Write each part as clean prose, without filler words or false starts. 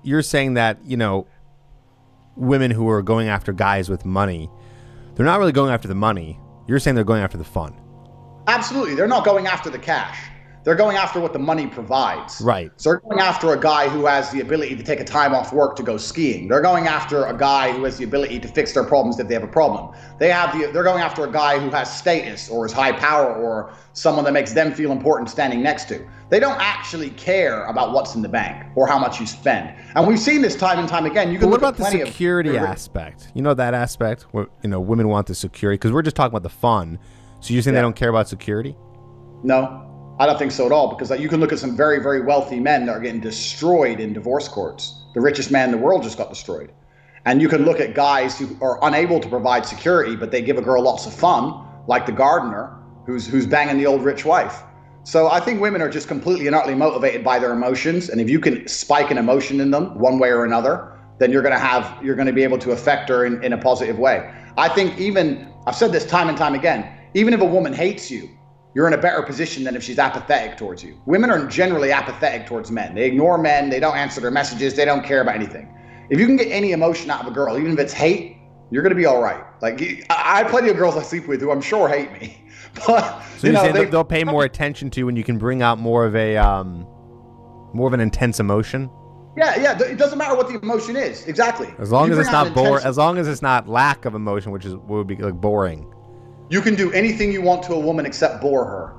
you're saying that, women who are going after guys with money, they're not really going after the money. You're saying they're going after the fun. Absolutely. They're not going after the cash. They're going after what the money provides. Right. So they're going after a guy who has the ability to take a time off work to go skiing. They're going after a guy who has the ability to fix their problems if they have a problem. They're going after a guy who has status or is high power or someone that makes them feel important standing next to. They don't actually care about what's in the bank or how much you spend. And we've seen this time and time again. You can what look about at the plenty security aspect? That aspect where, women want the security, because we're just talking about the fun. So you're saying they don't care about security? No. I don't think so at all, because you can look at some very, very wealthy men that are getting destroyed in divorce courts. The richest man in the world just got destroyed. And you can look at guys who are unable to provide security, but they give a girl lots of fun, like the gardener who's banging the old rich wife. So I think women are just completely and utterly motivated by their emotions. And if you can spike an emotion in them one way or another, then you're going to be able to affect her in a positive way. I think I've said this time and time again, even if a woman hates you, you're in a better position than if she's apathetic towards you. Women are generally apathetic towards men. They ignore men. They don't answer their messages. They don't care about anything. If you can get any emotion out of a girl, even if it's hate, you're going to be all right. Like, I have plenty of girls I sleep with who I'm sure hate me. But so you're saying they'll pay more attention to when you can bring out more of an intense emotion? Yeah. It doesn't matter what the emotion is. Exactly. As long as it's not as long as it's not lack of emotion, which would be like boring. You can do anything you want to a woman except bore her.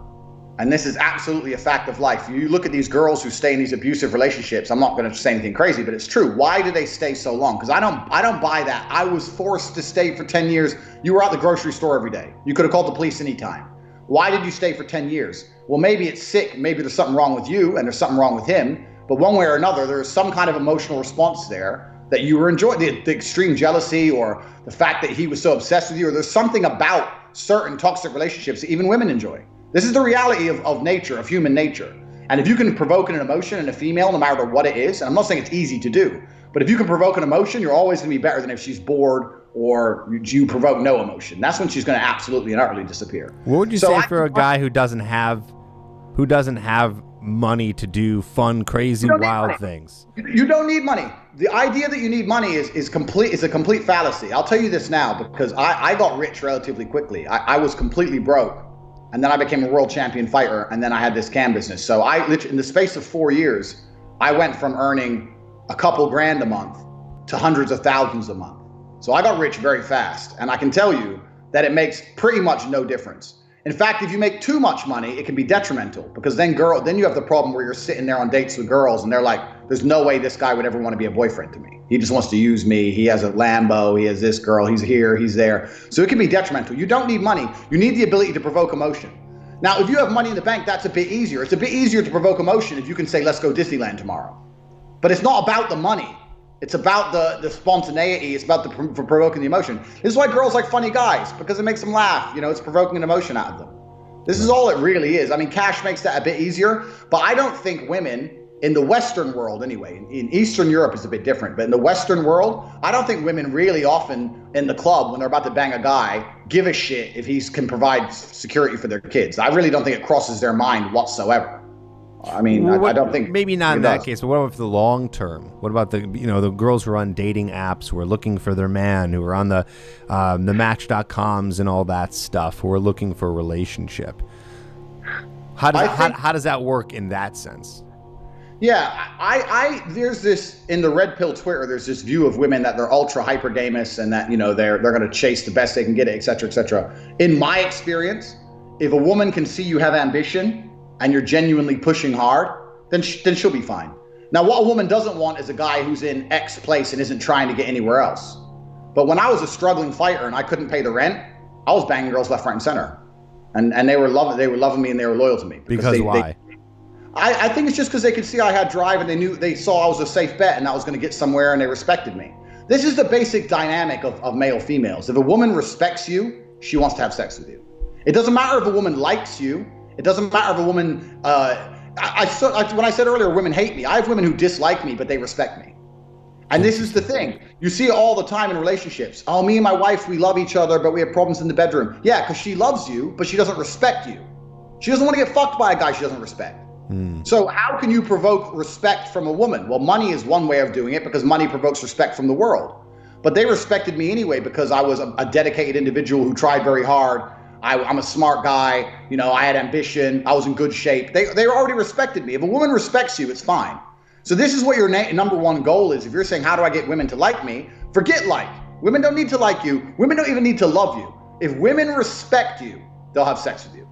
And this is absolutely a fact of life. You look at these girls who stay in these abusive relationships. I'm not going to say anything crazy, but it's true. Why do they stay so long? Because I don't buy that. I was forced to stay for 10 years. You were at the grocery store every day. You could have called the police anytime. Why did you stay for 10 years? Well, maybe it's sick. Maybe there's something wrong with you and there's something wrong with him. But one way or another, there's some kind of emotional response there that you were enjoying, the extreme jealousy or the fact that he was so obsessed with you, or there's something about certain toxic relationships that even women enjoy. This is the reality of nature, of human nature. And if you can provoke an emotion in a female, no matter what it is, and I'm not saying it's easy to do, but if you can provoke an emotion, you're always going to be better than if she's bored or you provoke no emotion. That's when she's going to absolutely and utterly disappear. What would you say for a guy who doesn't have money to do fun, crazy, wild things? You don't need money. The idea that you need money is a complete fallacy. I'll tell you this now, because I got rich relatively quickly. I was completely broke, and then I became a world champion fighter, and then I had this cam business. So I literally, in the space of 4 years, I went from earning a couple grand a month to hundreds of thousands a month. So I got rich very fast, and I can tell you that it makes pretty much no difference. In fact, if you make too much money, it can be detrimental, because then you have the problem where you're sitting there on dates with girls and they're like, there's no way this guy would ever want to be a boyfriend to me. He just wants to use me. He has a Lambo. He has this girl. He's here. He's there. So it can be detrimental. You don't need money. You need the ability to provoke emotion. Now, if you have money in the bank, that's a bit easier. It's a bit easier to provoke emotion if you can say, let's go Disneyland tomorrow. But it's not about the money. It's about the spontaneity. It's about for provoking the emotion. This is why girls like funny guys, because it makes them laugh. It's provoking an emotion out of them. This is all it really is. I mean, cash makes that a bit easier, but I don't think women in the Western world anyway, in Eastern Europe it's a bit different, but in the Western world, I don't think women really often in the club, when they're about to bang a guy, give a shit if he can provide security for their kids. I really don't think it crosses their mind whatsoever. I mean, I don't think... Maybe not in that case, but what about for the long term? What about the girls who are on dating apps, who are looking for their man, who are on the Match.coms and all that stuff, who are looking for a relationship? How does that work in that sense? Yeah, there's this, in the red pill Twitter, there's this view of women that they're ultra hypergamous and that, they're going to chase the best they can get, et cetera, et cetera. In my experience, if a woman can see you have ambition and you're genuinely pushing hard, then she'll be fine. Now, what a woman doesn't want is a guy who's in X place and isn't trying to get anywhere else. But when I was a struggling fighter and I couldn't pay the rent, I was banging girls left, right, and center. And they were loving me and they were loyal to me. Because why? I think it's just because they could see I had drive and they saw I was a safe bet and I was going to get somewhere and they respected me. This is the basic dynamic of male females. If a woman respects you, she wants to have sex with you. It doesn't matter if a woman likes you. It doesn't matter if a woman, when I said earlier, women hate me. I have women who dislike me, but they respect me. And this is the thing. You see it all the time in relationships. Oh, me and my wife, we love each other, but we have problems in the bedroom. Yeah, because she loves you, but she doesn't respect you. She doesn't want to get fucked by a guy she doesn't respect. So how can you provoke respect from a woman? Well, money is one way of doing it because money provokes respect from the world. But they respected me anyway because I was a dedicated individual who tried very hard. I'm a smart guy. You know, I had ambition. I was in good shape. They already respected me. If a woman respects you, it's fine. So this is what your number one goal is. If you're saying, how do I get women to like me? Forget like. Women don't need to like you. Women don't even need to love you. If women respect you, they'll have sex with you.